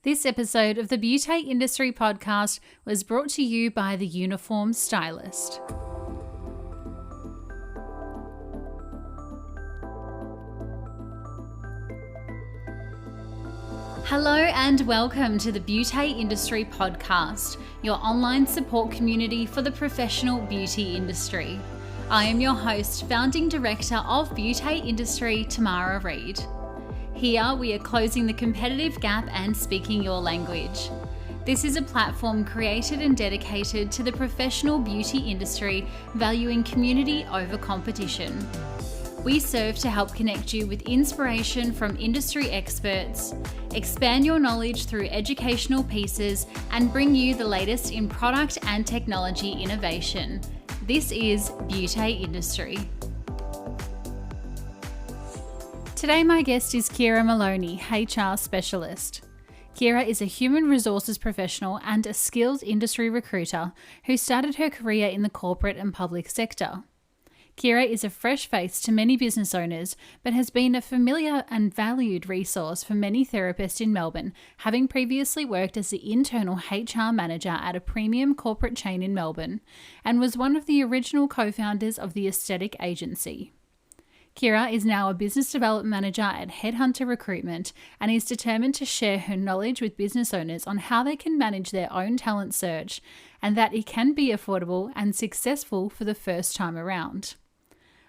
This episode of the Beauty Industry Podcast was brought to you by the Uniform Stylist. Hello and welcome to the Beauty Industry Podcast, your online support community for the professional beauty industry. I am your host, founding director of Beauty Industry, Tamara Reid. Here we are closing the competitive gap and speaking your language. This is a platform created and dedicated to the professional beauty industry, valuing community over competition. We serve to help connect you with inspiration from industry experts, expand your knowledge through educational pieces, and bring you the latest in product and technology innovation. This is Beauty Industry. Today my guest is Keira Maloney HR Specialist. Keira is a human resources professional and a skilled industry recruiter who started her career in the corporate and public sector. Keira is a fresh face to many business owners, but has been a familiar and valued resource for many therapists in Melbourne, having previously worked as the internal HR manager at a premium corporate chain in Melbourne, and was one of the original co-founders of the aesthetic agency. Keira is now a business development manager at Headhunter Recruitment and is determined to share her knowledge with business owners on how they can manage their own talent search and that it can be affordable and successful for the first time around.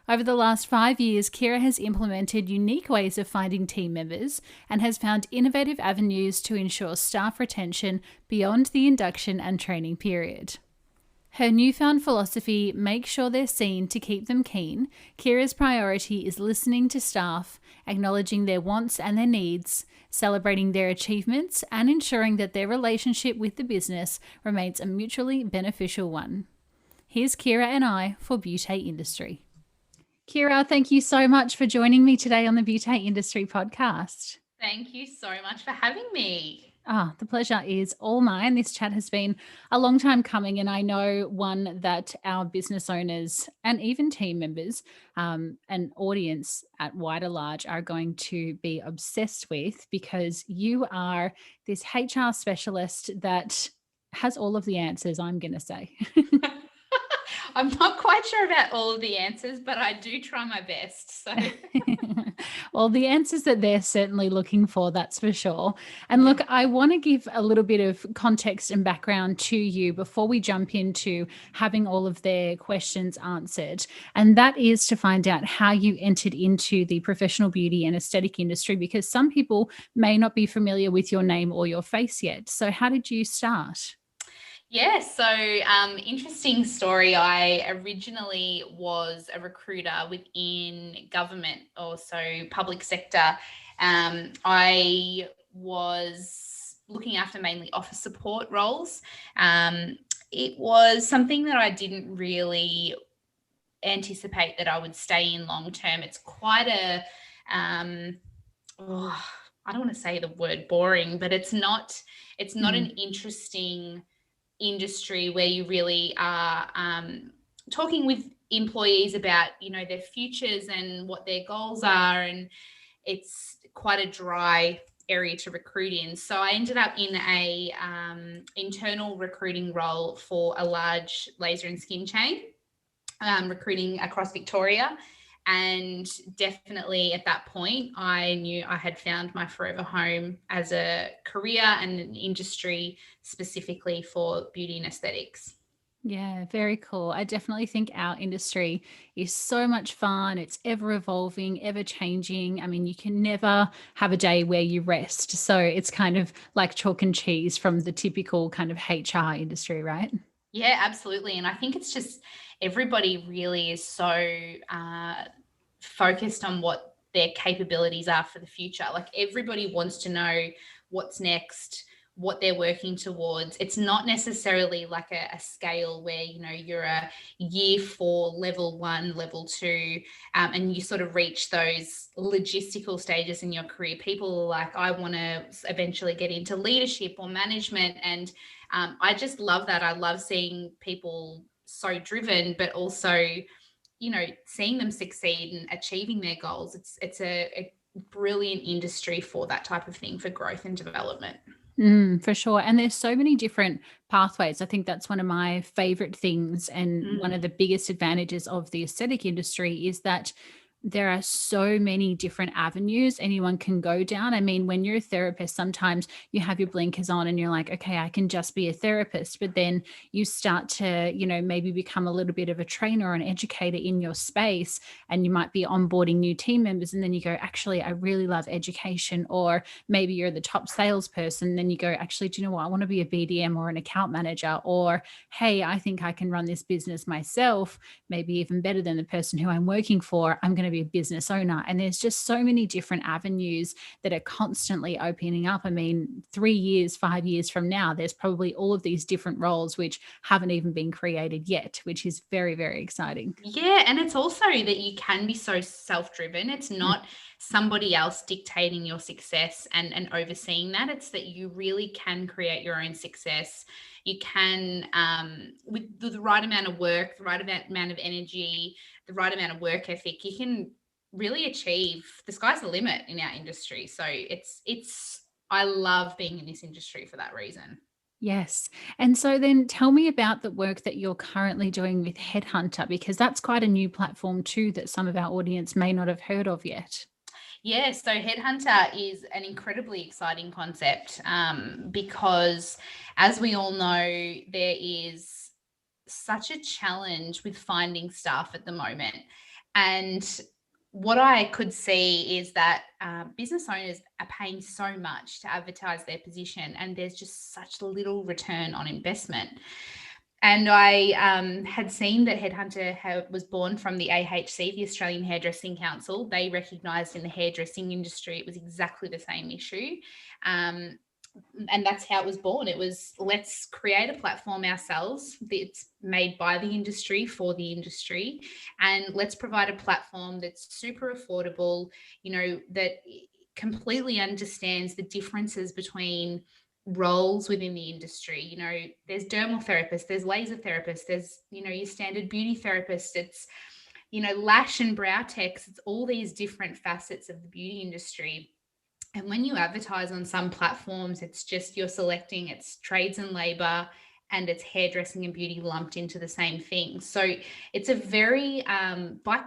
Over the last 5 years, Keira has implemented unique ways of finding team members and has found innovative avenues to ensure staff retention beyond the induction and training period. Her newfound philosophy, make sure they're seen to keep them keen. Keira's priority is listening to staff, acknowledging their wants and their needs, celebrating their achievements, and ensuring that their relationship with the business remains a mutually beneficial one. Here's Keira and I for Beauty Industry. Keira, thank you so much for joining me today on the Beauty Industry Podcast. Thank you so much for having me. The pleasure is all mine. This chat has been a long time coming, and I know one that our business owners and even team members and audience at wider large are going to be obsessed with, because you are this HR specialist that has all of the answers, I'm going to say. I'm not quite sure about all of the answers, but I do try my best. So, well, the answers that they're certainly looking for, that's for sure. And look, I want to give a little bit of context and background to you before we jump into having all of their questions answered. And that is to find out how you entered into the professional beauty and aesthetic industry, because some people may not be familiar with your name or your face yet. So how did you start? Yeah, so interesting story. I originally was a recruiter within government, also public sector. I was looking after mainly office support roles. It was something that I didn't really anticipate that I would stay in long term. It's quite a, I don't want to say the word boring, but it's not an interesting industry where you really are talking with employees about, their futures and what their goals are, and it's quite a dry area to recruit in. So I ended up in a internal recruiting role for a large laser and skin chain, recruiting across Victoria. And definitely at that point, I knew I had found my forever home as a career and an industry specifically for beauty and aesthetics. Yeah, very cool. I definitely think our industry is so much fun. It's ever evolving, ever changing. I mean, you can never have a day where you rest. So it's kind of like chalk and cheese from the typical kind of HR industry, right? Yeah, absolutely. And I think it's just everybody really is so focused on what their capabilities are for the future. Like everybody wants to know what's next, what they're working towards. It's not necessarily like a scale where, you're a year 4, level 1, level 2, and you sort of reach those logistical stages in your career. People are like, I want to eventually get into leadership or management. And I just love that. I love seeing people so driven, but also, seeing them succeed and achieving their goals. It's a brilliant industry for that type of thing, for growth and development. For sure. And there's so many different pathways. I think that's one of my favorite things. And one of Mm. the biggest advantages of the aesthetic industry is that there are so many different avenues anyone can go down. I mean, when you're a therapist, sometimes you have your blinkers on and you're like, okay, I can just be a therapist. But then you start to, maybe become a little bit of a trainer or an educator in your space, and you might be onboarding new team members. And then you go, actually, I really love education. Or maybe you're the top salesperson, and then you go, actually, do you know what? I want to be a BDM or an account manager. Or, hey, I think I can run this business myself, maybe even better than the person who I'm working for. I'm going to be a business owner. And there's just so many different avenues that are constantly opening up. I mean, 3 years, 5 years from now, there's probably all of these different roles which haven't even been created yet, which is very, very exciting. Yeah, and it's also that you can be so self-driven. It's Mm. not somebody else dictating your success and overseeing that. It's that you really can create your own success. You can, with the right amount of work, the right amount of energy, the right amount of work ethic, you can really achieve. The sky's the limit in our industry. So it's. I love being in this industry for that reason. Yes. And so then tell me about the work that you're currently doing with Headhunter, because that's quite a new platform too that some of our audience may not have heard of yet. Yeah, so Headhunter is an incredibly exciting concept because, as we all know, there is such a challenge with finding staff at the moment. And what I could see is that business owners are paying so much to advertise their position, and there's just such little return on investment. And I had seen that Headhunter was born from the AHC, the Australian Hairdressing Council. They recognised in the hairdressing industry it was exactly the same issue. Um, and that's how it was born. It was, let's create a platform ourselves that's made by the industry for the industry, and let's provide a platform that's super affordable, that completely understands the differences between roles within the industry. There's dermal therapists, there's laser therapists, there's, your standard beauty therapist. It's, lash and brow techs. It's all these different facets of the beauty industry. And when you advertise on some platforms, it's just you're selecting it's trades and labor and it's hairdressing and beauty lumped into the same thing. So it's a very, by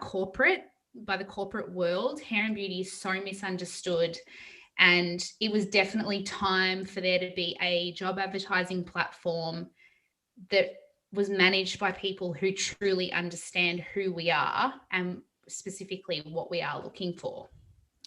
the corporate world, hair and beauty is so misunderstood. And it was definitely time for there to be a job advertising platform that was managed by people who truly understand who we are and specifically what we are looking for.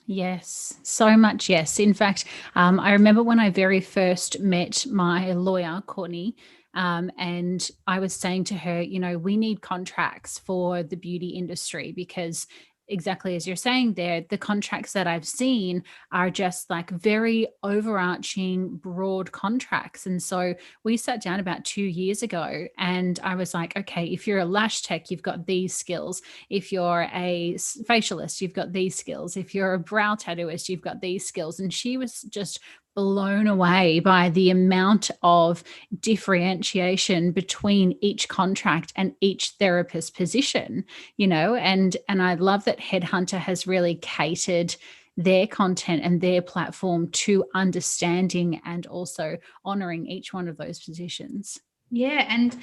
Yes, so much. Yes. In fact, I remember when I very first met my lawyer, Courtney, and I was saying to her, we need contracts for the beauty industry because exactly as you're saying there, the contracts that I've seen are just like very overarching, broad contracts. And so we sat down about 2 years ago and I was like, okay, if you're a lash tech, you've got these skills. If you're a facialist, you've got these skills. If you're a brow tattooist, you've got these skills. And she was just blown away by the amount of differentiation between each contract and each therapist position, and I love that Headhunter has really catered their content and their platform to understanding and also honoring each one of those positions. Yeah, and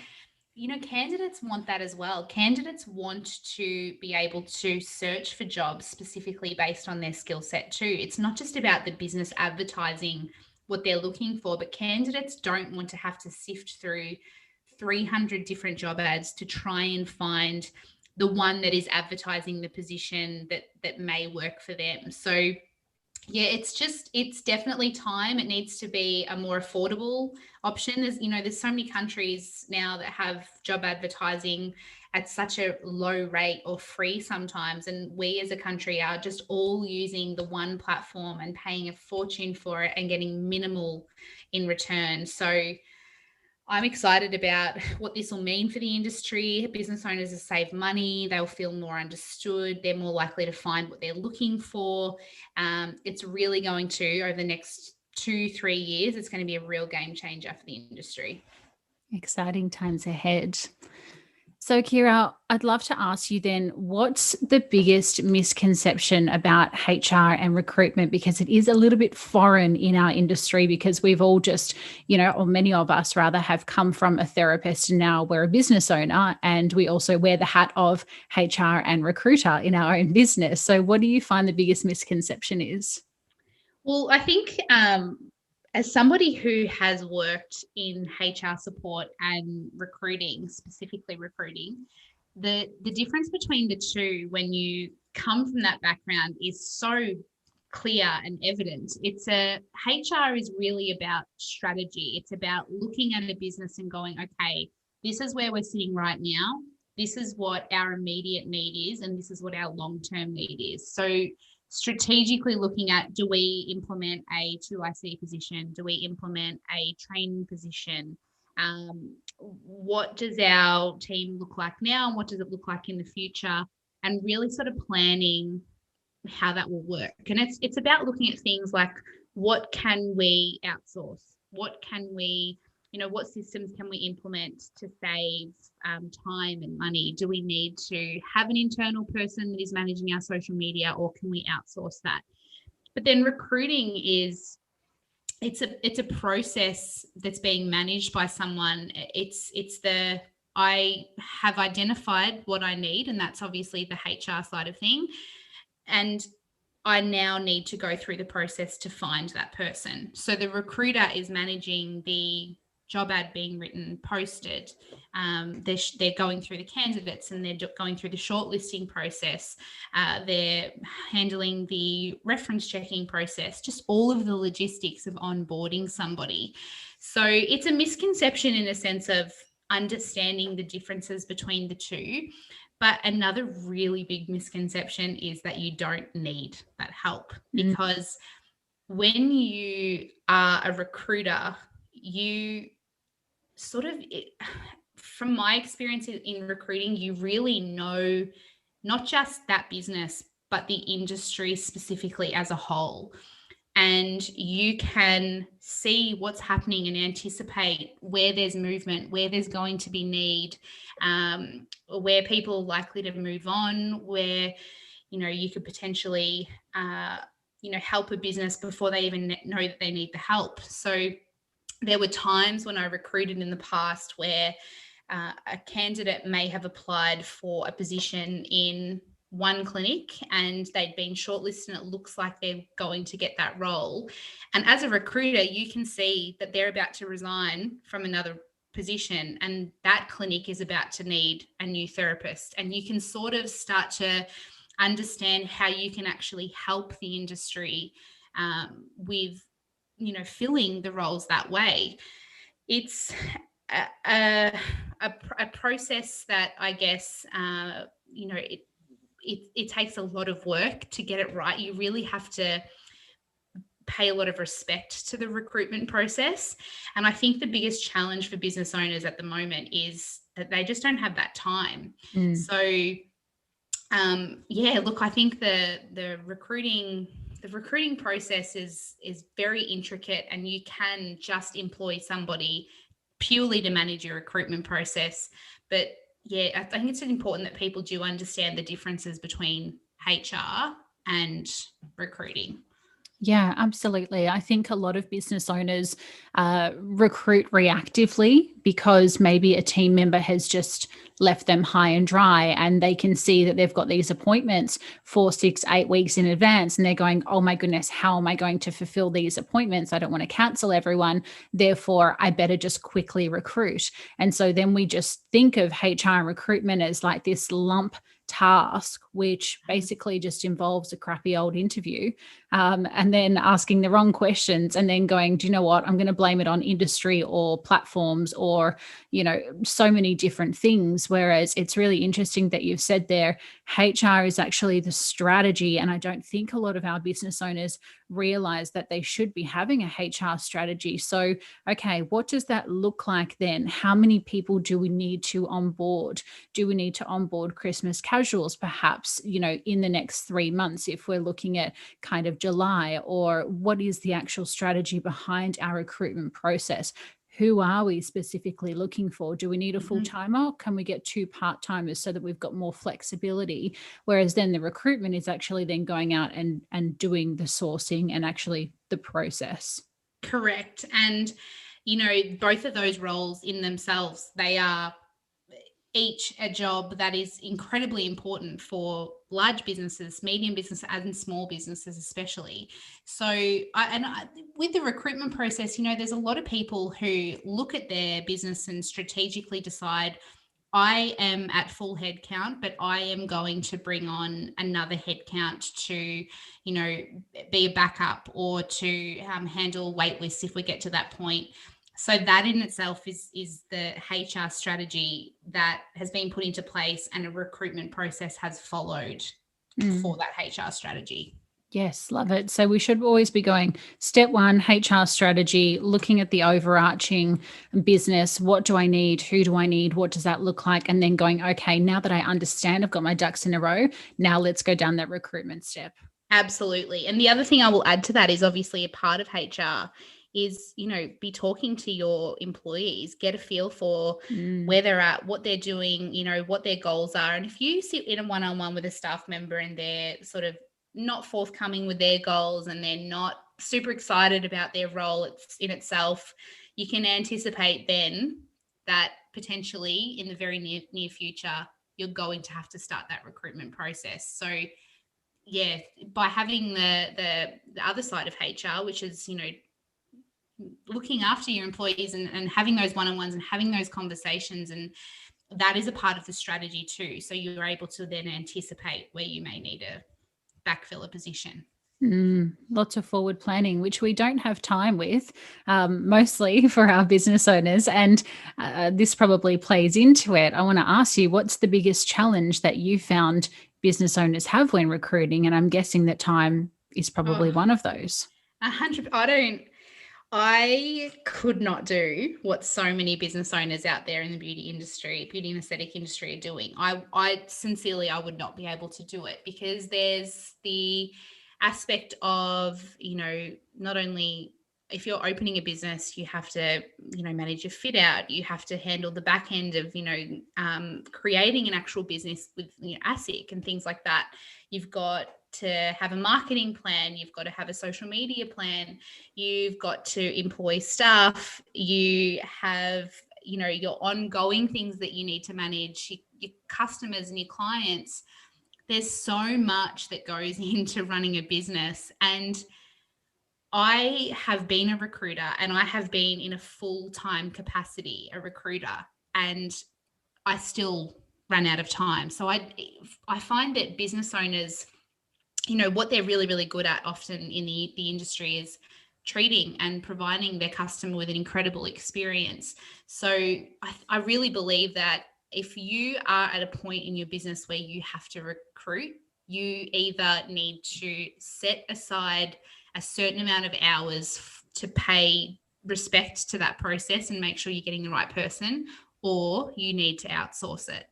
candidates want that as well. Candidates want to be able to search for jobs specifically based on their skill set too. It's not just about the business advertising what they're looking for, but candidates don't want to have to sift through 300 different job ads to try and find the one that is advertising the position that may work for them. So yeah, it's definitely time. It needs to be a more affordable option. There's so many countries now that have job advertising at such a low rate or free sometimes, and we as a country are just all using the one platform and paying a fortune for it and getting minimal in return. So I'm excited about what this will mean for the industry. Business owners will save money. They'll feel more understood. They're more likely to find what they're looking for. It's really going to, over the next 2-3 years, it's going to be a real game changer for the industry. Exciting times ahead. So, Kira, I'd love to ask you then, what's the biggest misconception about HR and recruitment? Because it is a little bit foreign in our industry, because we've all just, or many of us rather, have come from a therapist and now we're a business owner, and we also wear the hat of HR and recruiter in our own business. So, what do you find the biggest misconception is? Well, I think as somebody who has worked in HR support and recruiting, specifically recruiting, the difference between the two when you come from that background is so clear and evident. HR is really about strategy. It's about looking at a business and going, okay, this is where we're sitting right now. This is what our immediate need is, and this is what our long-term need is. So strategically looking at, do we implement a 2IC position? Do we implement a training position? What does our team look like now? And what does it look like in the future? And really sort of planning how that will work. And it's about looking at things like, what can we outsource? What can we, what systems can we implement to save time and money? Do we need to have an internal person that is managing our social media, or can we outsource that? But then recruiting is, it's a process that's being managed by someone. I have identified what I need, and that's obviously the HR side of thing. And I now need to go through the process to find that person. So the recruiter is managing the job ad being written, posted. They're going through the candidates, and they're going through the shortlisting process. They're handling the reference checking process, just all of the logistics of onboarding somebody. So it's a misconception in a sense of understanding the differences between the two. But another really big misconception is that you don't need that help, because when you are a recruiter, you sort of, from my experience in recruiting, you really know not just that business, but the industry specifically as a whole. And you can see what's happening and anticipate where there's movement, where there's going to be need, where people are likely to move on, where, you could potentially, help a business before they even know that they need the help. So there were times when I recruited in the past where a candidate may have applied for a position in one clinic and they'd been shortlisted and it looks like they're going to get that role. And as a recruiter, you can see that they're about to resign from another position and that clinic is about to need a new therapist. And you can sort of start to understand how you can actually help the industry with, filling the roles that way. It's a process that I guess, it takes a lot of work to get it right. You really have to pay a lot of respect to the recruitment process. And I think the biggest challenge for business owners at the moment is that they just don't have that time. So, look, I think the recruiting process is very intricate, and you can just employ somebody purely to manage your recruitment process. But yeah, I think it's important that people do understand the differences between HR and recruiting. Yeah, absolutely. I think a lot of business owners recruit reactively because maybe a team member has just left them high and dry, and they can see that they've got these appointments 4, 6, 8 weeks in advance, and they're going, oh my goodness, how am I going to fulfill these appointments? I don't want to cancel everyone. Therefore, I better just quickly recruit. And so then we just think of HR and recruitment as like this lump task, which basically just involves a crappy old interview, and then asking the wrong questions, and then going, do you know what, I'm going to blame it on industry or platforms or, so many different things. Whereas it's really interesting that you've said there, HR is actually the strategy. And I don't think a lot of our business owners realize that they should be having a HR strategy. So, okay, what does that look like then? How many people do we need to onboard? Do we need to onboard Christmas casuals perhaps, in the next 3 months if we're looking at kind of July? Or what is the actual strategy behind our recruitment process? who are we specifically looking for? Do we need a Mhm. full-timer? Can we get 2 part-timers so that we've got more flexibility? Whereas then the recruitment is actually then going out and doing the sourcing and actually the process. Correct. And, both of those roles in themselves, they are each a job that is incredibly important for large businesses, medium businesses, and small businesses, especially. So, with the recruitment process, there's a lot of people who look at their business and strategically decide, I am at full head count, but I am going to bring on another head count to, be a backup or to handle wait lists if we get to that point. So that in itself is the HR strategy that has been put into place, and a recruitment process has followed for that HR strategy. Yes, love it. So we should always be going step 1, HR strategy, looking at the overarching business. What do I need? Who do I need? What does that look like? And then going, okay, now that I understand, I've got my ducks in a row. Now let's go down that recruitment step. Absolutely. And the other thing I will add to that is, obviously, a part of HR is, be talking to your employees, get a feel for where they're at, what they're doing, what their goals are. And if you sit in a one-on-one with a staff member and they're sort of not forthcoming with their goals and they're not super excited about their role in itself, you can anticipate then that potentially in the very near future, you're going to have to start that recruitment process. So yeah, by having the other side of HR, which is, looking after your employees and having those one-on-ones and having those conversations, and that is a part of the strategy too. So you're able to then anticipate where you may need to backfill a position. Lots of forward planning, which we don't have time with, mostly for our business owners. And this probably plays into it. I want to ask you, what's the biggest challenge that you found business owners have when recruiting? And I'm guessing that time is probably one of those. 100. I could not do what so many business owners out there in the beauty and aesthetic industry are doing. I sincerely, I would not be able to do it, because there's the aspect of, not only if you're opening a business, you have to, manage your fit out, you have to handle the back end of, creating an actual business with, ASIC and things like that. You've got to have a marketing plan, you've got to have a social media plan, you've got to employ staff, you have, your ongoing things that you need to manage, your customers and your clients. There's so much that goes into running a business. And I have been a recruiter, and I have been in a full-time capacity a recruiter, and I still ran out of time. So I find that business owners, what they're really, really good at often in the industry is treating and providing their customer with an incredible experience. So I really believe that if you are at a point in your business where you have to recruit, you either need to set aside a certain amount of hours to pay respect to that process and make sure you're getting the right person, or you need to outsource it.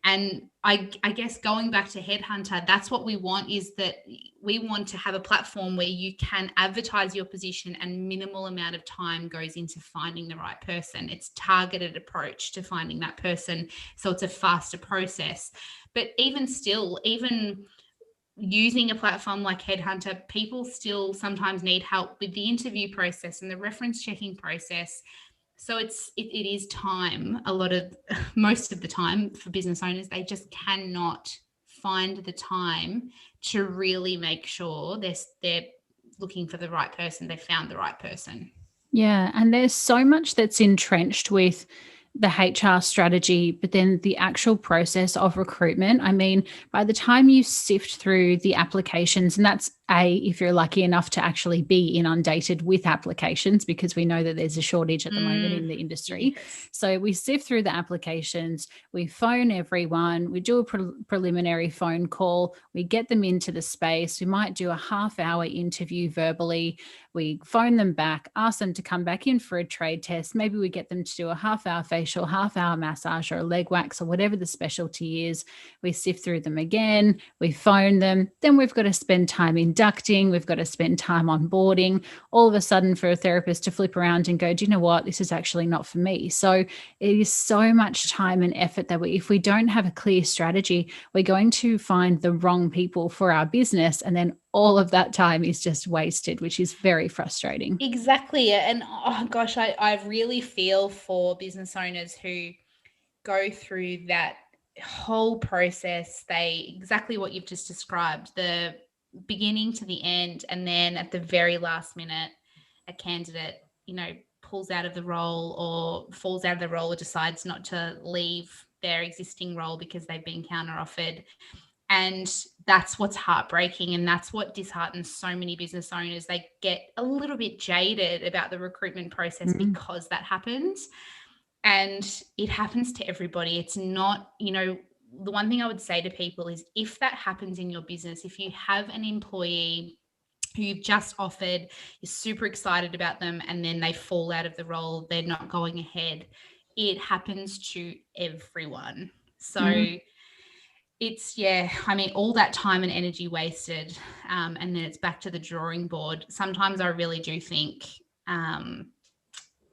And I guess going back to Headhunter, that's what we want, is that we want to have a platform where you can advertise your position and minimal amount of time goes into finding the right person. It's targeted approach to finding that person. So it's a faster process. But even still, even using a platform like Headhunter, people still sometimes need help with the interview process and the reference checking process. So it is time, most of the time, for business owners. They just cannot find the time to really make sure they're looking for the right person, they found the right person. Yeah. And there's so much that's entrenched with the HR strategy, but then the actual process of recruitment. I mean, by the time you sift through the applications, and that's if you're lucky enough to actually be inundated with applications, because we know that there's a shortage at the moment in the industry. Yes. So we sift through the applications, we phone everyone, we do a preliminary phone call, we get them into the space, we might do a half-hour interview verbally, we phone them back, ask them to come back in for a trade test, maybe we get them to do a half-hour face facial, half-hour massage, or a leg wax, or whatever the specialty is. We sift through them again, we phone them, then we've got to spend time inducting, we've got to spend time onboarding. All of a sudden, for a therapist to flip around and go, do you know what, this is actually not for me. So it is so much time and effort that if we don't have a clear strategy, we're going to find the wrong people for our business, and then all of that time is just wasted, which is very frustrating. Exactly. And oh gosh, I really feel for business owners who go through that whole process. Exactly what you've just described, the beginning to the end, and then at the very last minute, a candidate, pulls out of the role or falls out of the role or decides not to leave their existing role because they've been counter-offered. And that's what's heartbreaking, and that's what disheartens so many business owners. They get a little bit jaded about the recruitment process because that happens. And it happens to everybody. It's not, the one thing I would say to people is, if that happens in your business, if you have an employee who you've just offered, you're super excited about them, and then they fall out of the role, they're not going ahead, it happens to everyone. So it's, all that time and energy wasted, and then it's back to the drawing board. Sometimes I really do think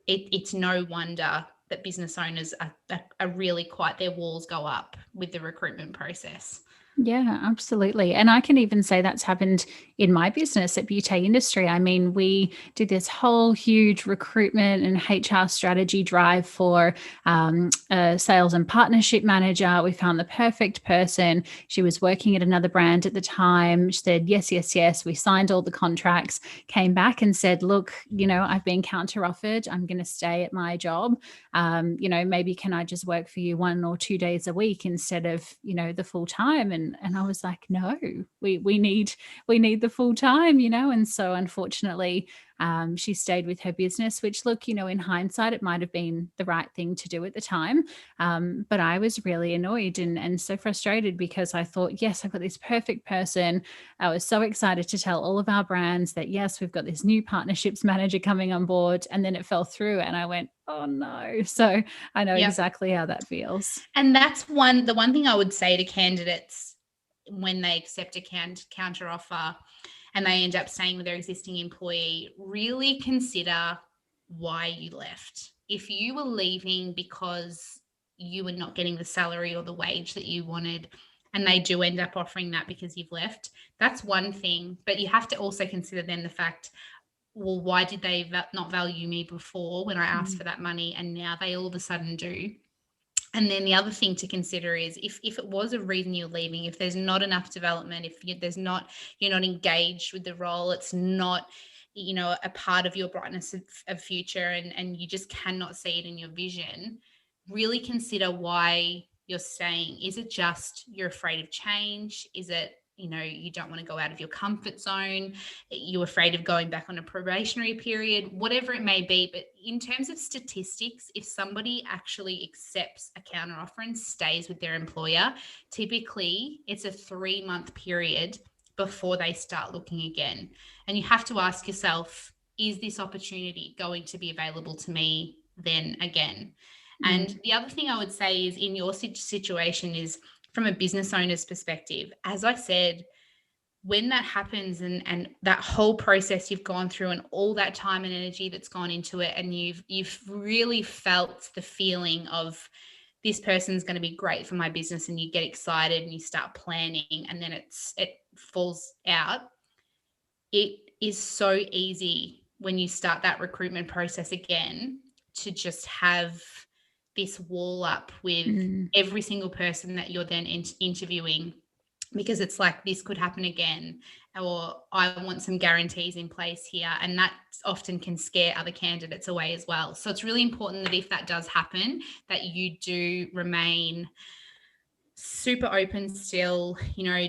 it's no wonder that business owners are really quite, their walls go up with the recruitment process. Yeah, absolutely. And I can even say that's happened in my business at Beauty Industry. I mean, we did this whole huge recruitment and HR strategy drive for a sales and partnership manager. We found the perfect person. She was working at another brand at the time. She said, yes, yes, yes. We signed all the contracts, came back and said, look, I've been counter-offered. I'm going to stay at my job. Maybe can I just work for you 1 or 2 days a week instead of, the full time? And I was like, no, we need the full time, and so unfortunately she stayed with her business, which, look, in hindsight, it might have been the right thing to do at the time. But I was really annoyed and so frustrated, because I thought, yes, I've got this perfect person. I was so excited to tell all of our brands that, yes, we've got this new partnerships manager coming on board. And then it fell through and I went, oh no. So I know exactly how that feels. And that's the one thing I would say to candidates when they accept a counter offer and they end up staying with their existing employee: really consider why you left. If you were leaving because you were not getting the salary or the wage that you wanted, and they do end up offering that because you've left, that's one thing. But you have to also consider then the fact, well, why did they not value me before when I asked for that money, and now they all of a sudden do? And then the other thing to consider is, if it was a reason you're leaving, if there's not enough development, if you're not engaged with the role, it's not, a part of your brightness of future, and you just cannot see it in your vision, really consider why you're staying. Is it just you're afraid of change? Is it, you don't want to go out of your comfort zone? You're afraid of going back on a probationary period? Whatever it may be. But in terms of statistics, if somebody actually accepts a counteroffer and stays with their employer, typically it's a 3-month period before they start looking again. And you have to ask yourself, is this opportunity going to be available to me then again? And the other thing I would say is, in your situation, is from a business owner's perspective, as I said, when that happens and that whole process you've gone through and all that time and energy that's gone into it, and you've really felt the feeling of, this person's going to be great for my business, and you get excited and you start planning, and then it falls out. It is so easy when you start that recruitment process again to just have this wall up with every single person that you're then interviewing, because it's like, this could happen again, or I want some guarantees in place here. And that often can scare other candidates away as well. So it's really important that if that does happen, that you do remain super open still,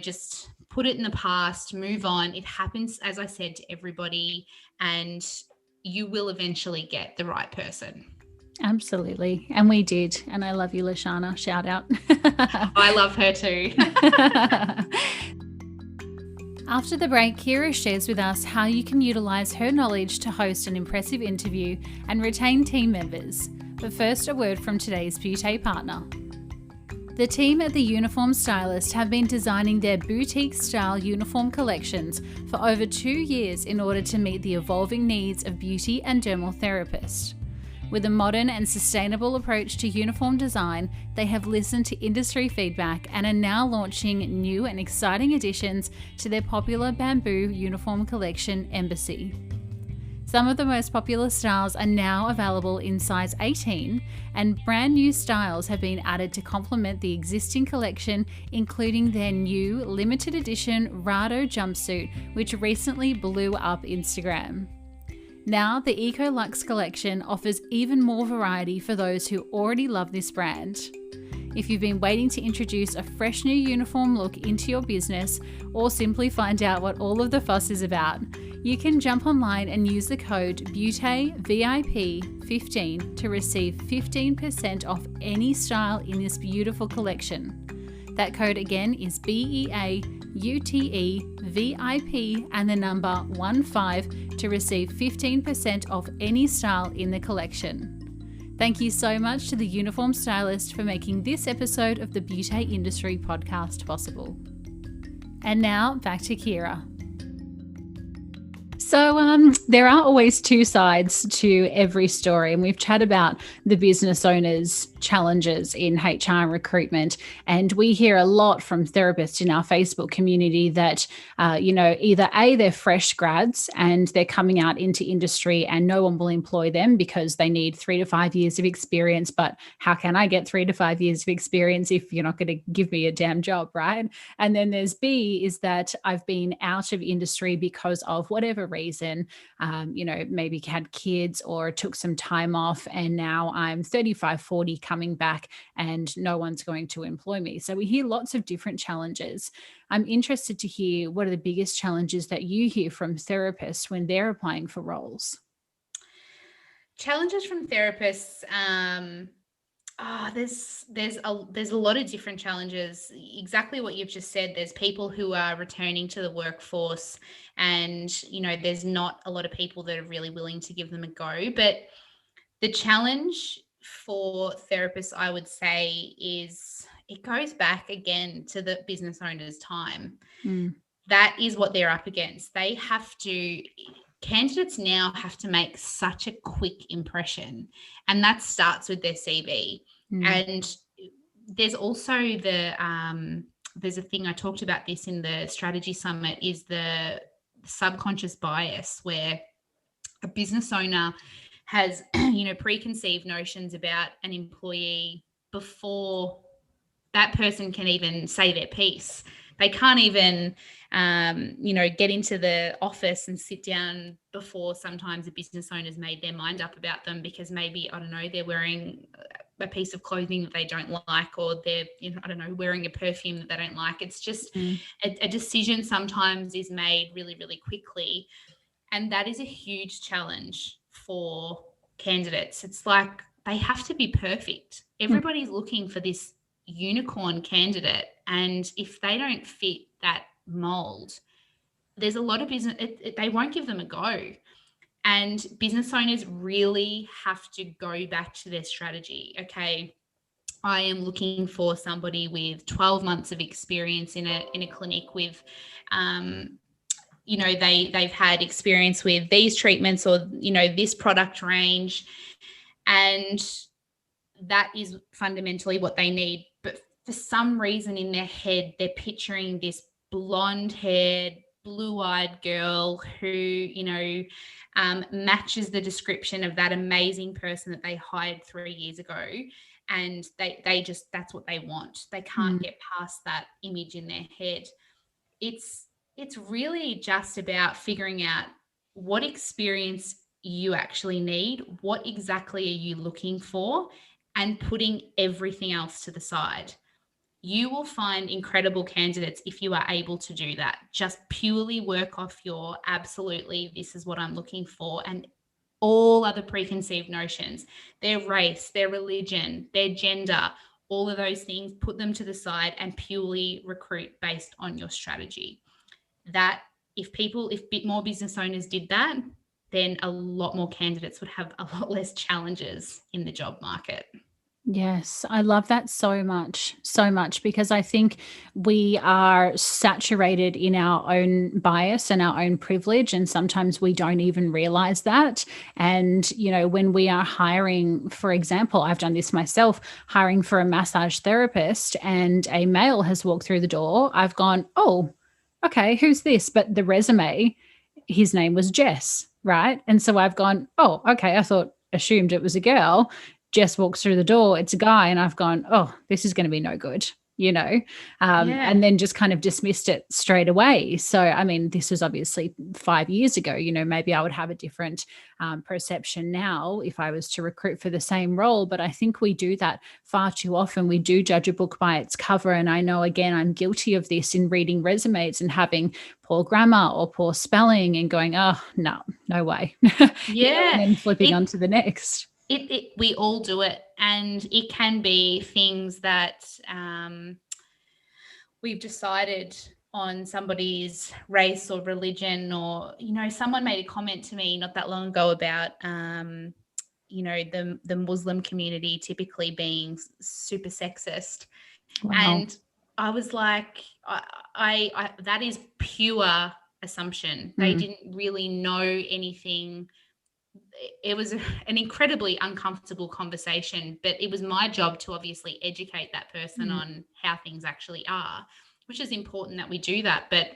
just put it in the past, move on. It happens, as I said, to everybody, and you will eventually get the right person. Absolutely. And we did. And I love you, Lashana. Shout out. I love her too. After the break, Keira shares with us how you can utilise her knowledge to host an impressive interview and retain team members. But first, a word from today's beauty partner. The team at the Uniform Stylist have been designing their boutique-style uniform collections for over 2 years in order to meet the evolving needs of beauty and dermal therapists. With a modern and sustainable approach to uniform design, they have listened to industry feedback and are now launching new and exciting additions to their popular bamboo uniform collection, Embassy. Some of the most popular styles are now available in size 18, and brand new styles have been added to complement the existing collection, including their new limited edition Rado jumpsuit, which recently blew up Instagram. Now, the Eco Luxe collection offers even more variety for those who already love this brand. If you've been waiting to introduce a fresh new uniform look into your business, or simply find out what all of the fuss is about, you can jump online and use the code BEAUTYVIP15 to receive 15% off any style in this beautiful collection. That code again is BEAUTEVIP and the number 15 to receive 15% off any style in the collection. Thank you so much to the Uniform Stylist for making this episode of the Beauty Industry podcast possible. And now back to Keira. So there are always two sides to every story, and we've chatted about the business owners' challenges in HR recruitment, and we hear a lot from therapists in our Facebook community that, either A, they're fresh grads and they're coming out into industry and no one will employ them because they need 3 to 5 years of experience, but how can I get 3 to 5 years of experience if you're not going to give me a damn job, right? And then there's B, is that I've been out of industry because of whatever reason, maybe had kids or took some time off, and now I'm 35, 40 coming back and no one's going to employ me. So we hear lots of different challenges. I'm interested to hear, what are the biggest challenges that you hear from therapists when they're applying for roles? Challenges from therapists. There's a lot of different challenges. Exactly what you've just said. There's people who are returning to the workforce, and there's not a lot of people that are really willing to give them a go. But the challenge for therapists, I would say, is it goes back again to the business owner's time. That is what they're up against. Candidates now have to make such a quick impression, and that starts with their CV. And there's also there's a thing, I talked about this in the strategy summit, is the subconscious bias, where a business owner has preconceived notions about an employee before that person can even say their piece. They can't even get into the office and sit down before sometimes a business owner's made their mind up about them, because maybe, I don't know, they're wearing a piece of clothing that they don't like, or they're, wearing a perfume that they don't like. It's just a decision sometimes is made really, really quickly. And that is a huge challenge for candidates. It's like they have to be perfect. Everybody's looking for this unicorn candidate, and if they don't fit that mold, there's a lot of business, they won't give them a go. And business owners really have to go back to their strategy. Okay, I am looking for somebody with 12 months of experience in a clinic with they've had experience with these treatments or this product range, and that is fundamentally what they need. But for some reason in their head, they're picturing this blonde-haired, blue-eyed girl who, matches the description of that amazing person that they hired 3 years ago. And they just, that's what they want. They can't get past that image in their head. It's really just about figuring out what experience you actually need, what exactly are you looking for, and putting everything else to the side. You will find incredible candidates if you are able to do that. Just purely work off your absolutely, this is what I'm looking for, and all other preconceived notions, their race, their religion, their gender, all of those things, put them to the side and purely recruit based on your strategy. that if more business owners did that, then a lot more candidates would have a lot less challenges in the job market. Yes, I love that so much, because I think we are saturated in our own bias and our own privilege. And sometimes we don't even realize that. And, you know, when we are hiring, for example, I've done this myself, hiring for a massage therapist, and a male has walked through the door, I've gone, oh, okay, who's this? But the resume, his name was Jess, right? And so I've gone, oh, okay, assumed it was a girl. Jess walks through the door, it's a guy, and I've gone, oh, this is going to be no good, you know, Yeah. and then just kind of dismissed it straight away. So, I mean, this was obviously 5 years ago, you know, maybe I would have a different perception now if I was to recruit for the same role. But I think we do that far too often. We do judge a book by its cover. And I know, again, I'm guilty of this in reading resumes and having poor grammar or poor spelling and going, oh, no, no way. You know, and Yeah. then flipping on to the next. We all do it, and it can be things that we've decided on somebody's race or religion, or, you know, someone made a comment to me not that long ago about you know, the Muslim community typically being super sexist. Wow. And I was like, I that is pure assumption. They didn't really know anything. It was an incredibly uncomfortable conversation, but it was my job to obviously educate that person on how things actually are, which is important that we do that. But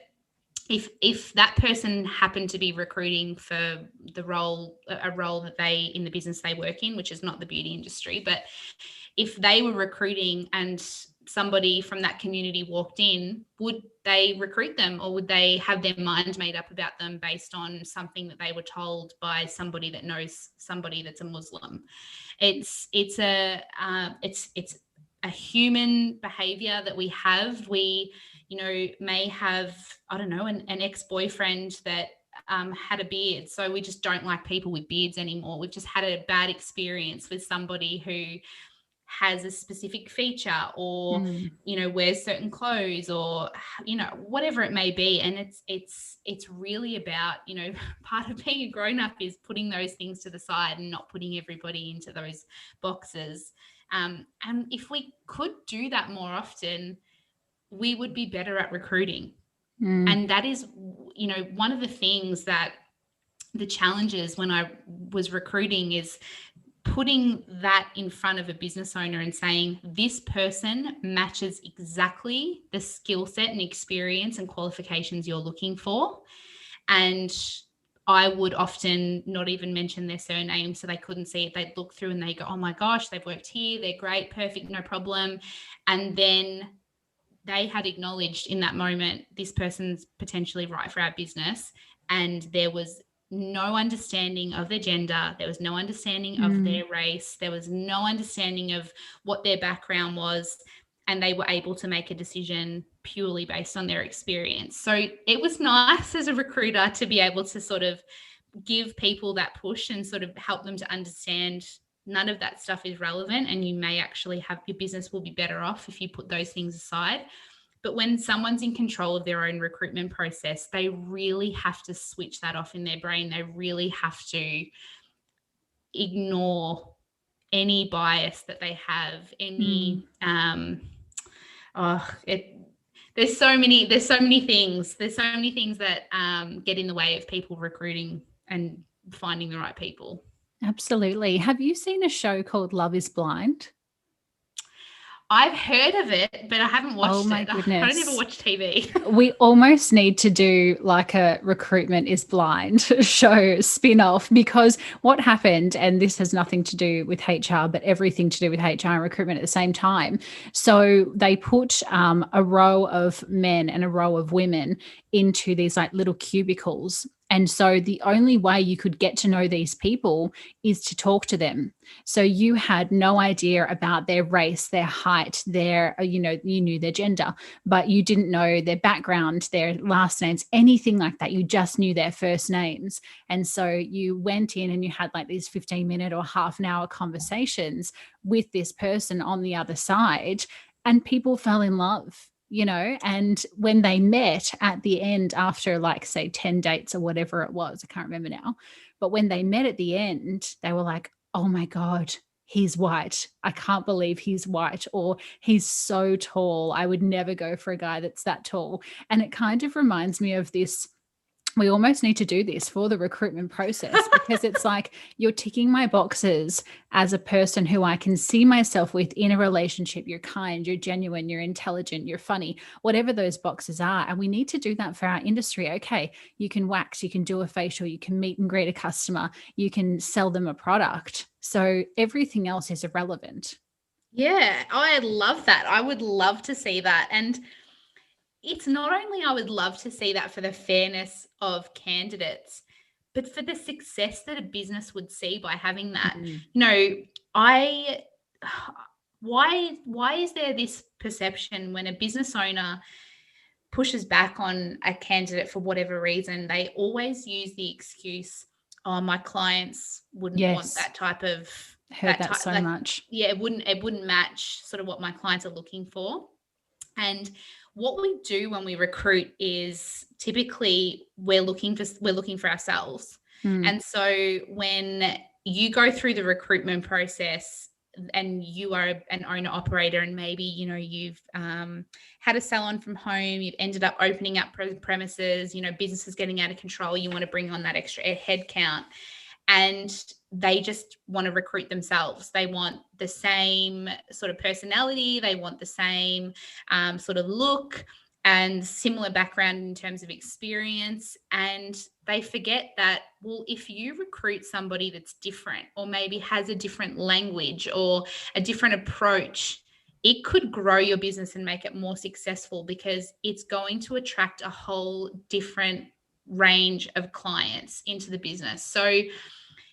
if that person happened to be recruiting for a role that they, in the business they work in, which is not the beauty industry, but if they were recruiting and somebody from that community walked in, would they recruit them, or would they have their mind made up about them based on something that they were told by somebody that knows somebody that's a Muslim? It's a human behavior that we have. We, you know, may have, I don't know, an ex-boyfriend that had a beard, so we just don't like people with beards anymore. We've just had a bad experience with somebody who has a specific feature, or you know, wears certain clothes, or, you know, whatever it may be. And it's really about, you know, part of being a grown-up is putting those things to the side and not putting everybody into those boxes. And if we could do that more often, we would be better at recruiting. And that is, you know, one of the things that the challenges when I was recruiting is putting that in front of a business owner and saying, this person matches exactly the skill set and experience and qualifications you're looking for. And I would often not even mention their surname, so they couldn't see it. They'd look through and they go, oh my gosh, they've worked here, they're great, perfect, no problem. And then they had acknowledged in that moment, this person's potentially right for our business. And there was no understanding of their gender. There was no understanding of their race. There was no understanding of what their background was. And they were able to make a decision purely based on their experience. So it was nice as a recruiter to be able to sort of give people that push and sort of help them to understand none of that stuff is relevant, and you may actually have, your business will be better off if you put those things aside. But when someone's in control of their own recruitment process, they really have to switch that off in their brain. They really have to ignore any bias that they have, any there's so many things that get in the way of people recruiting and finding the right people. Absolutely. Have you seen a show called Love is Blind? I've heard of it, but I haven't watched Oh my it. goodness. I don't ever watch TV. We almost need to do like a Recruitment is Blind show spin-off, because what happened, and this has nothing to do with HR, but everything to do with HR and recruitment at the same time. So they put a row of men and a row of women into these like little cubicles. And so the only way you could get to know these people is to talk to them. So you had no idea about their race, their height, their, you know, you knew their gender, but you didn't know their background, their last names, anything like that. You just knew their first names. And so you went in and you had like these 15-minute or half an hour conversations with this person on the other side, and people fell in love. and when they met at the end after like say 10 dates or whatever it was, I can't remember now, but when they met at the end, they were like, oh my God, he's white. I can't believe he's white, or he's so tall. I would never go for a guy that's that tall. And it kind of reminds me of this. We almost need to do this for the recruitment process, because it's like you're ticking my boxes as a person who I can see myself with in a relationship. You're kind, you're genuine, you're intelligent, you're funny, whatever those boxes are. And we need to do that for our industry. Okay, you can wax, you can do a facial, you can meet and greet a customer, you can sell them a product. So everything else is irrelevant. Yeah, I love that. I would love to see that. And it's not only I would love to see that for the fairness of candidates, but for the success that a business would see by having that. Mm. I why is there this perception when a business owner pushes back on a candidate for whatever reason, they always use the excuse, oh, my clients wouldn't want Yes. that type of Heard that so much. Yeah, it wouldn't match sort of what my clients are looking for. And what we do when we recruit is typically we're looking for ourselves. Mm. And so when you go through the recruitment process and you are an owner operator, and maybe you've had a salon from home, you've ended up opening up premises, business is getting out of control, you want to bring on that extra head count, and they just want to recruit themselves. They want the same sort of personality. They want the same sort of look and similar background in terms of experience. And they forget that, well, if you recruit somebody that's different, or maybe has a different language or a different approach, it could grow your business and make it more successful, because it's going to attract a whole different range of clients into the business. So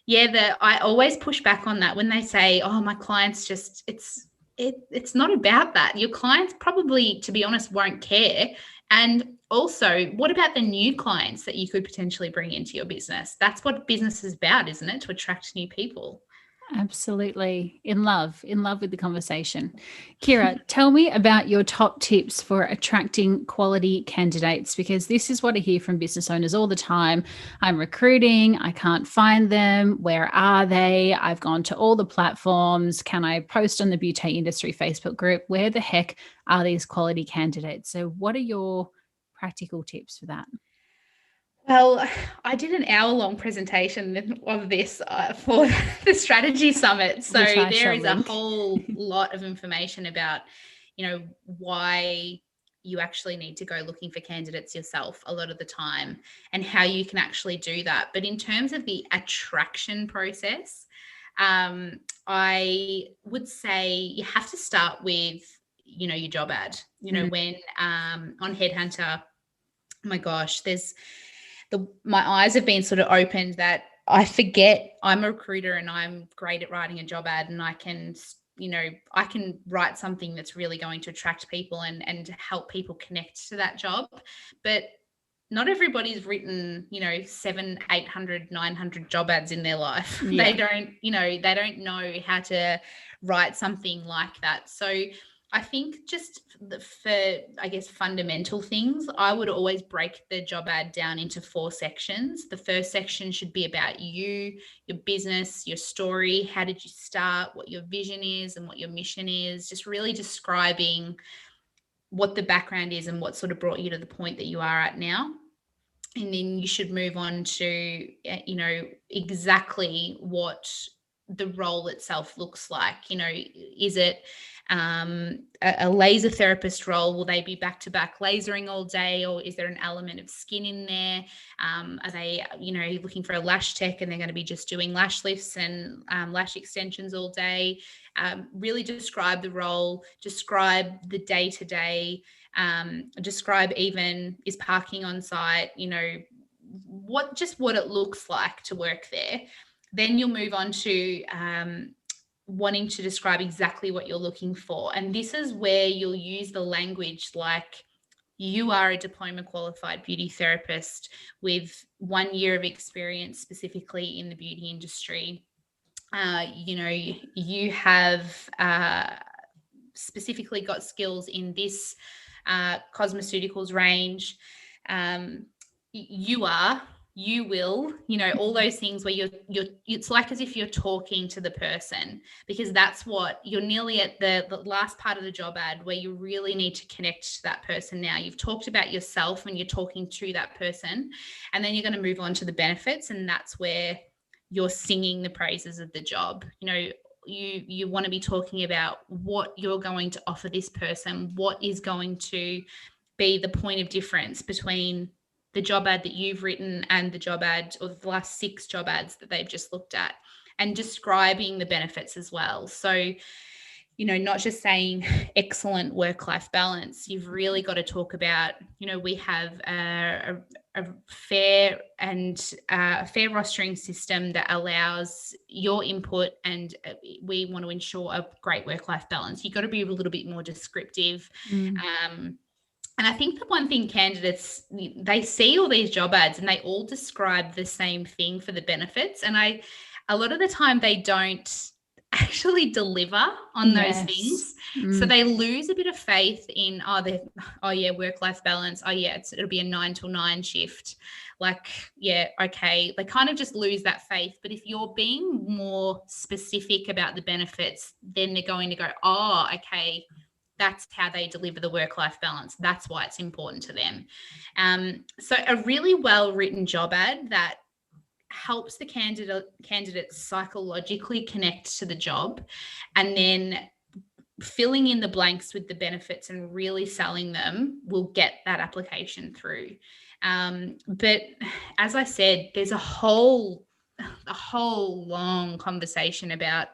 yeah, I always push back on that when they say, oh, my clients just, it's not about that. Your clients probably, to be honest, won't care. And also, what about the new clients that you could potentially bring into your business? That's what business is about, isn't it? To attract new people. Absolutely. In love with the conversation. Keira, tell me about your top tips for attracting quality candidates, because this is what I hear from business owners all the time. I'm recruiting, I can't find them. Where are they? I've gone to all the platforms. Can I post on the beauty industry Facebook group? Where the heck are these quality candidates? So what are your practical tips for that? Well, I did an hour-long presentation of this for the strategy summit. So Which I there shall is a link. whole lot of information about, why you actually need to go looking for candidates yourself a lot of the time, and how you can actually do that. But in terms of the attraction process, I would say you have to start with, your job ad. When on Headhunter, oh my gosh, my eyes have been sort of opened that I forget I'm a recruiter and I'm great at writing a job ad, and I can write something that's really going to attract people and help people connect to that job. But not everybody's written, 700, 800, 900 job ads in their life. Yeah. They don't know how to write something like that. So I think just for, I guess, fundamental things, I would always break the job ad down into 4 sections. The first section should be about you, your business, your story. How did you start? What your vision is and what your mission is. Just really describing what the background is and what sort of brought you to the point that you are at now. And then you should move on to, exactly what the role itself looks like. Is it a laser therapist role? Will they be back-to-back lasering all day, or is there an element of skin in there? Are they, looking for a lash tech and they're going to be just doing lash lifts and lash extensions all day? Really describe the role, describe the day-to-day, describe even, is parking on site, what it looks like to work there. Then you'll move on to wanting to describe exactly what you're looking for. And this is where you'll use the language like, you are a diploma qualified beauty therapist with 1 year of experience specifically in the beauty industry. You have specifically got skills in this cosmeceuticals range, you will, all those things where you're it's like as if you're talking to the person, because that's what you're nearly at the last part of the job ad where you really need to connect to that person. Now you've talked about yourself and you're talking to that person, and then you're going to move on to the benefits, and that's where you're singing the praises of the job. You want to be talking about what you're going to offer this person, what is going to be the point of difference between the job ad that you've written and the job ad, or the last 6 job ads that they've just looked at, and describing the benefits as well. So, not just saying excellent work-life balance. You've really got to talk about, we have a fair rostering system that allows your input, and we want to ensure a great work-life balance. You've got to be a little bit more descriptive. And I think the one thing candidates, they see all these job ads and they all describe the same thing for the benefits. And a lot of the time they don't actually deliver on those things. So they lose a bit of faith in, work-life balance. It'll be a 9 till 9 shift. Like, yeah, okay. They kind of just lose that faith. But if you're being more specific about the benefits, then they're going to go, oh, okay, that's how they deliver the work-life balance. That's why it's important to them. So a really well-written job ad that helps the candidate psychologically connect to the job, and then filling in the blanks with the benefits and really selling them will get that application through. But as I said, there's a whole long conversation about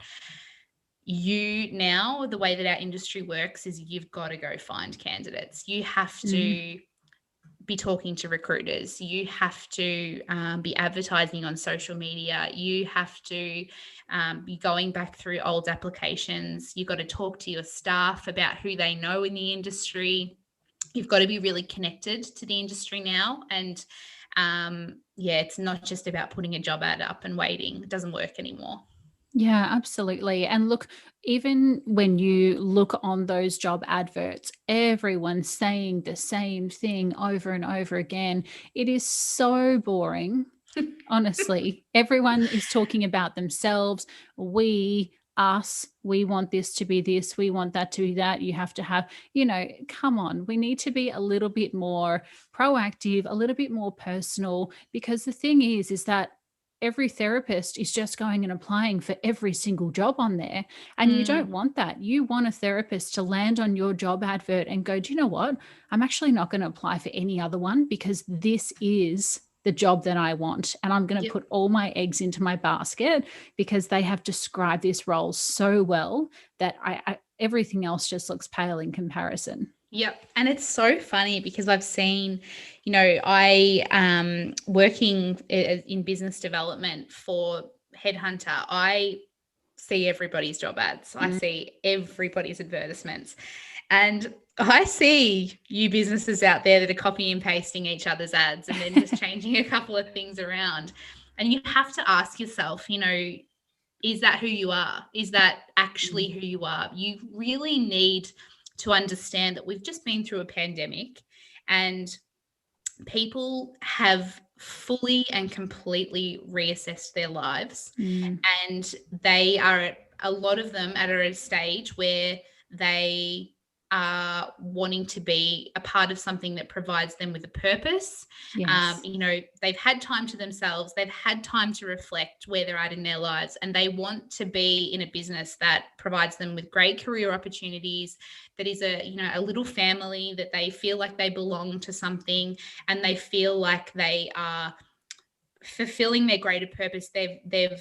now. The way that our industry works is you've got to go find candidates. You have to be talking to recruiters. You have to be advertising on social media. You have to be going back through old applications. You've got to talk to your staff about who they know in the industry. You've got to be really connected to the industry now. And it's not just about putting a job ad up and waiting. It doesn't work anymore. Yeah, absolutely. And look, even when you look on those job adverts, everyone's saying the same thing over and over again. It is so boring. Honestly, everyone is talking about themselves. Us, we want this to be this, we want that to be that. You have to have, come on, we need to be a little bit more proactive, a little bit more personal, because the thing is that every therapist is just going and applying for every single job on there. And you don't want that. You want a therapist to land on your job advert and go, do you know what? I'm actually not going to apply for any other one, because this is the job that I want. And I'm going to put all my eggs into my basket, because they have described this role so well that everything else just looks pale in comparison. Yep. And it's so funny because I've seen, I working in business development for Headhunter, I see everybody's job ads. I see everybody's advertisements. And I see you businesses out there that are copying and pasting each other's ads and then just changing a couple of things around. And you have to ask yourself, is that who you are? Is that actually who you are? You really need to understand that we've just been through a pandemic, and people have fully and completely reassessed their lives. And they are, a lot of them, at a stage where they are wanting to be a part of something that provides them with a purpose. Yes. They've had time to themselves. They've had time to reflect where they're at in their lives, and they want to be in a business that provides them with great career opportunities, that is a little family, that they feel like they belong to something, and they feel like they are fulfilling their greater purpose. They're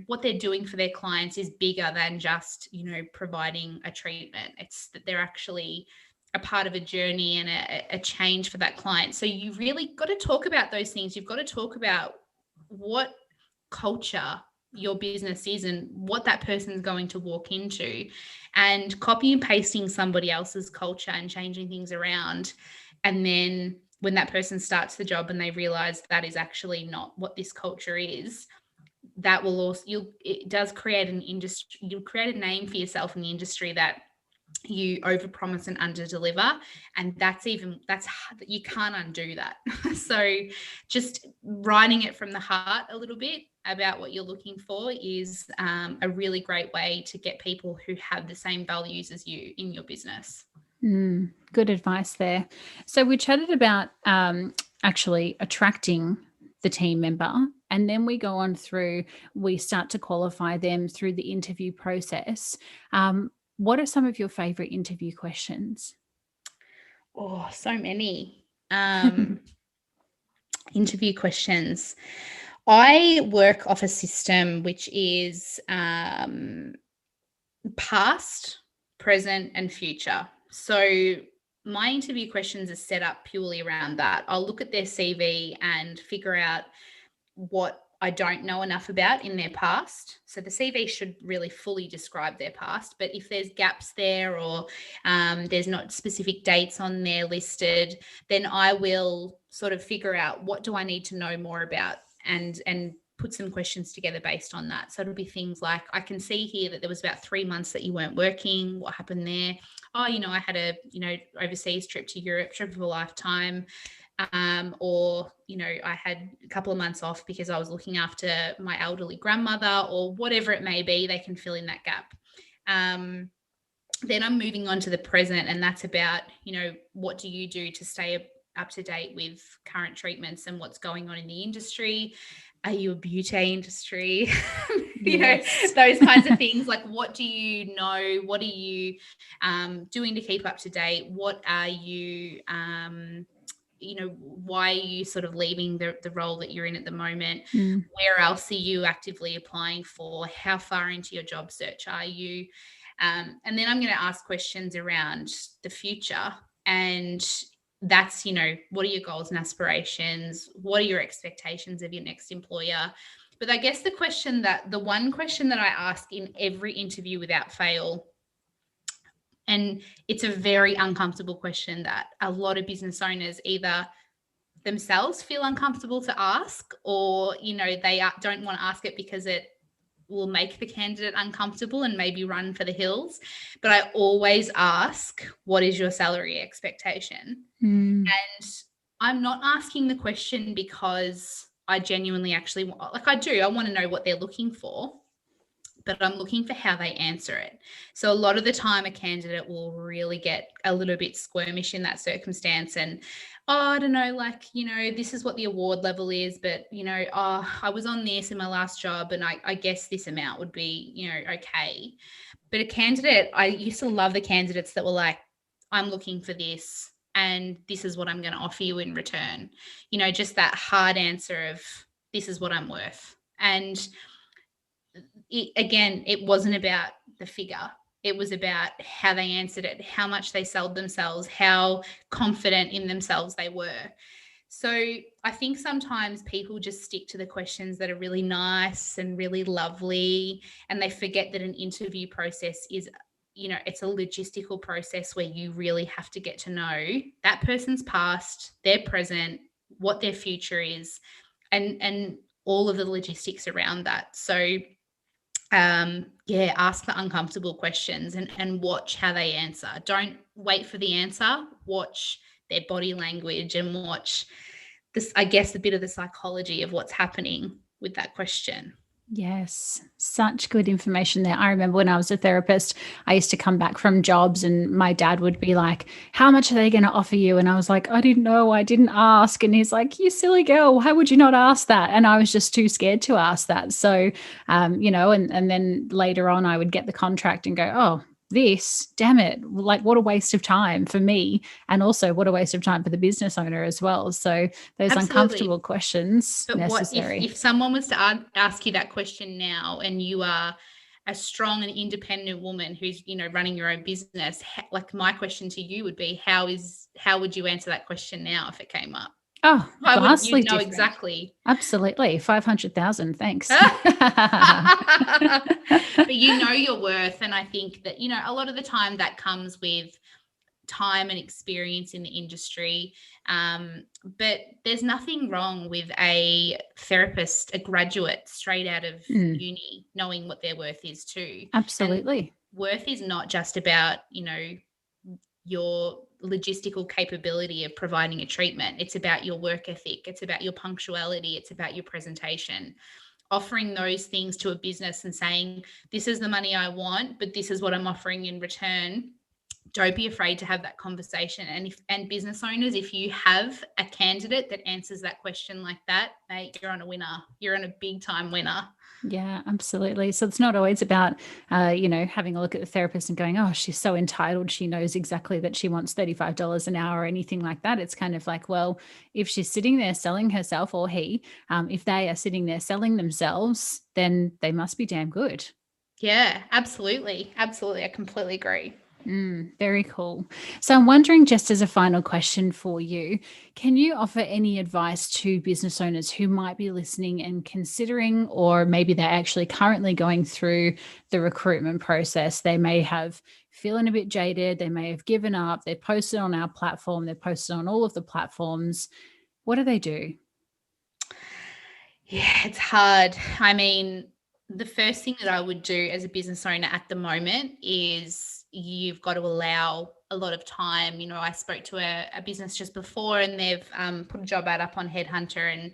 what they're doing for their clients is bigger than just providing a treatment. It's that they're actually a part of a journey and a change for that client. So you really got to talk about those things. You've got to talk about what culture your business is and what that person's going to walk into, and copy and pasting somebody else's culture and changing things around. And then when that person starts the job and they realize that is actually not what this culture is, that will also, it does create an industry, you'll create a name for yourself in the industry that you overpromise and underdeliver, and that's you can't undo that. So just writing it from the heart a little bit about what you're looking for is a really great way to get people who have the same values as you in your business. Good advice there. So we chatted about actually attracting the team member, and then we go on through, we start to qualify them through the interview process. What are some of your favorite interview questions? Oh, so many interview questions. I work off a system which is past, present, and future. So my interview questions are set up purely around that. I'll look at their CV and figure out what I don't know enough about in their past. So the CV should really fully describe their past. But if there's gaps there, or there's not specific dates on there listed, then I will sort of figure out what do I need to know more about, and put some questions together based on that. So it'll be things like, I can see here that there was about 3 months that you weren't working. What happened there? Oh, I had a, overseas trip to Europe, trip of a lifetime. Or, I had a couple of months off because I was looking after my elderly grandmother, or whatever it may be. They can fill in that gap. Then I'm moving on to the present, and that's about, what do you do to stay up to date with current treatments and what's going on in the industry? Are you a beauty industry? Yes. Those kinds of things. Like, what do you know? What are you doing to keep up to date? What are you why are you sort of leaving the role that you're in at the moment? Where else are you actively applying for? How far into your job search are you? And then I'm going to ask questions around the future, and that's, what are your goals and aspirations? What are your expectations of your next employer? But I guess the one question that I ask in every interview without fail, and it's a very uncomfortable question that a lot of business owners either themselves feel uncomfortable to ask, or, they don't want to ask it because it will make the candidate uncomfortable and maybe run for the hills. But I always ask, what is your salary expectation? And I'm not asking the question because I genuinely actually want, like I do, I want to know what they're looking for, but I'm looking for how they answer it. So a lot of the time a candidate will really get a little bit squirmish in that circumstance, and, I don't know, this is what the award level is, but, I was on this in my last job, and I guess this amount would be, okay. But a candidate, I used to love the candidates that were like, I'm looking for this, and this is what I'm going to offer you in return. Just that hard answer of, this is what I'm worth. And it wasn't about the figure. It was about how they answered it, how much they sold themselves, how confident in themselves they were. So I think sometimes people just stick to the questions that are really nice and really lovely, and they forget that an interview process is, it's a logistical process where you really have to get to know that person's past, their present, what their future is, and all of the logistics around that. So ask the uncomfortable questions, and watch how they answer. Don't wait for the answer. Watch their body language, and watch this, I guess, a bit of the psychology of what's happening with that question. Yes, such good information there. I remember when I was a therapist, I used to come back from jobs and my dad would be like, how much are they going to offer you? And I was like, I didn't know, I didn't ask. And he's like, you silly girl, why would you not ask that? And I was just too scared to ask that. So, and then later on I would get the contract and go, oh, this, damn it, like what a waste of time for me, and also what a waste of time for the business owner as well. So those Absolutely. Uncomfortable questions but necessary. What if someone was to ask you that question now, and you are a strong and independent woman who's, running your own business? Like, my question to you would be, how would you answer that question now if it came up? Oh, How would vastly you know different. Exactly? Absolutely. 500,000. Thanks. But your worth. And I think that, a lot of the time that comes with time and experience in the industry. But there's nothing wrong with a therapist, a graduate straight out of uni, knowing what their worth is too. Absolutely. worth is not just about, your logistical capability of providing a treatment. It's about your work ethic. It's about your punctuality. It's about your presentation. Offering those things to a business and saying, this is the money I want, but this is what I'm offering in return. Don't be afraid to have that conversation. And business owners, if you have a candidate that answers that question like that, mate, you're on a winner. You're on a big time winner. Yeah, absolutely. So it's not always about, having a look at the therapist and going, oh, she's so entitled. She knows exactly that she wants $35 an hour or anything like that. It's kind of like, well, if she's sitting there selling herself, or he, if they are sitting there selling themselves, then they must be damn good. Yeah, absolutely. Absolutely. I completely agree. Very cool. So I'm wondering, just as a final question for you, can you offer any advice to business owners who might be listening and considering, or maybe they're actually currently going through the recruitment process? They may have feeling a bit jaded. They may have given up. They posted on our platform. They posted on all of the platforms. What do they do? Yeah, it's hard. I mean, the first thing that I would do as a business owner at the moment is you've got to allow a lot of time. I spoke to a business just before, and they've put a job ad up on Headhunter, and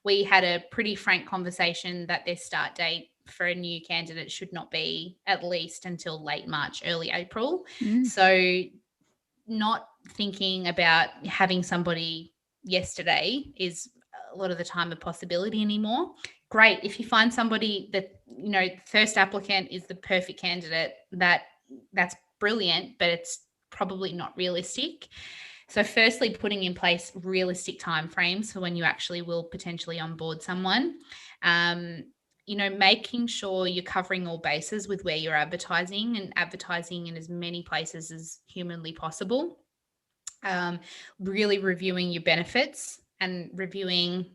we had a pretty frank conversation that their start date for a new candidate should not be at least until late March, early April. So not thinking about having somebody yesterday is a lot of the time a possibility anymore. Great. If you find somebody that, first applicant is the perfect candidate, that's brilliant, but it's probably not realistic. So firstly, putting in place realistic timeframes for when you actually will potentially onboard someone. Making sure you're covering all bases with where you're advertising, and advertising in as many places as humanly possible. Really reviewing your benefits and reviewing,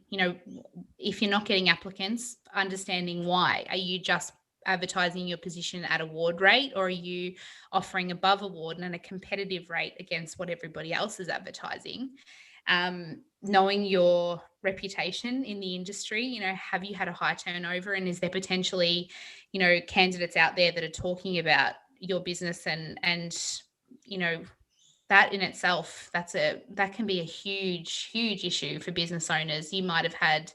if you're not getting applicants, understanding why. Are you just advertising your position at award rate, or are you offering above award and a competitive rate against what everybody else is advertising? Knowing your reputation in the industry, have you had a high turnover, and is there potentially, candidates out there that are talking about your business, and that in itself, that can be a huge issue for business owners. You might have had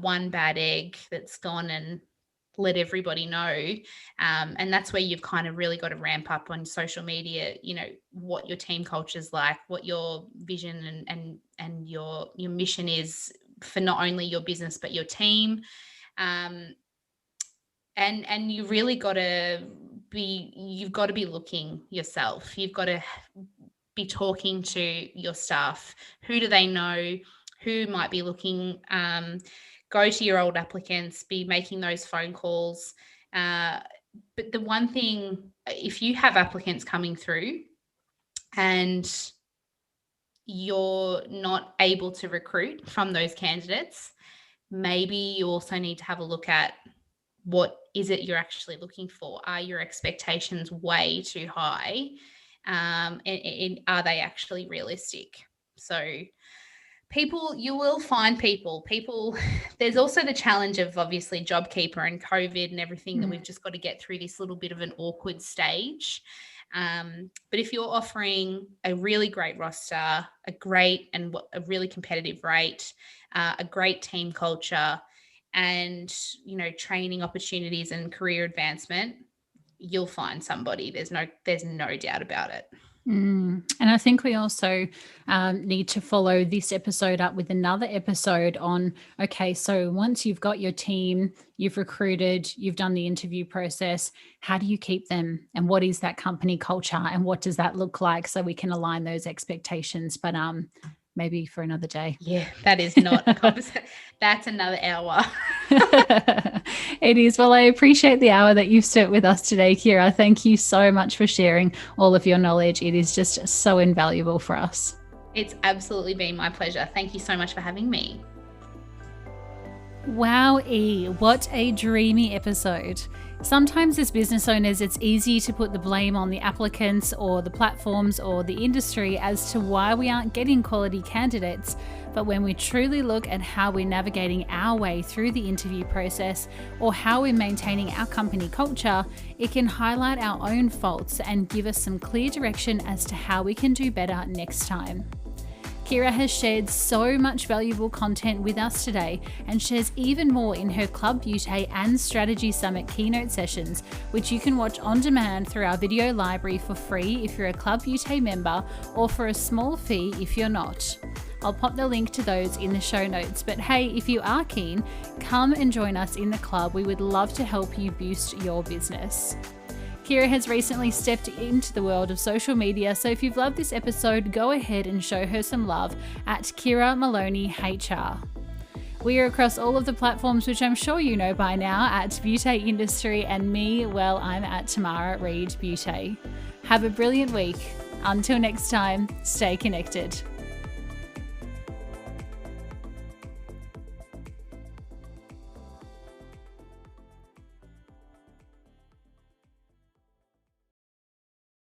one bad egg that's gone and let everybody know, and that's where you've kind of really got to ramp up on social media, what your team culture is like, what your vision and your mission is for not only your business but your team, and you really you've got to be looking yourself. You've got to be talking to your staff. Who do they know? Who might be looking? Go to your old applicants, be making those phone calls. But the one thing, if you have applicants coming through and you're not able to recruit from those candidates, maybe you also need to have a look at what is it you're actually looking for. Are your expectations way too high? And are they actually realistic? So you will find people, there's also the challenge of obviously JobKeeper and COVID and everything that we've just got to get through this little bit of an awkward stage. But if you're offering a really great roster, a really competitive rate, a great team culture, and training opportunities and career advancement, you'll find somebody. There's no doubt about it. And I think we also need to follow this episode up with another episode on, okay, so once you've got your team, you've recruited, you've done the interview process, how do you keep them? And what is that company culture? And what does that look like, so we can align those expectations? But maybe for another day. Yeah, that is not a conversation. That's another hour. It is. Well, I appreciate the hour that you've spent with us today, Keira. Thank you so much for sharing all of your knowledge. It is just so invaluable for us. It's absolutely been my pleasure. Thank you so much for having me. Wow, what a dreamy episode. Sometimes as business owners, it's easy to put the blame on the applicants or the platforms or the industry as to why we aren't getting quality candidates. But when we truly look at how we're navigating our way through the interview process or how we're maintaining our company culture, it can highlight our own faults and give us some clear direction as to how we can do better next time. Keira has shared so much valuable content with us today and shares even more in her Club Beauté and Strategy Summit keynote sessions, which you can watch on demand through our video library for free if you're a Club Beauté member or for a small fee if you're not. I'll pop the link to those in the show notes, but hey, if you are keen, come and join us in the club. We would love to help you boost your business. Keira has recently stepped into the world of social media, so if you've loved this episode, go ahead and show her some love at Keira Maloney HR. We are across all of the platforms, which I'm sure you know by now, at Beauté Industry, and me, well, I'm at Tamara Reid Beauté. Have a brilliant week. Until next time, stay connected.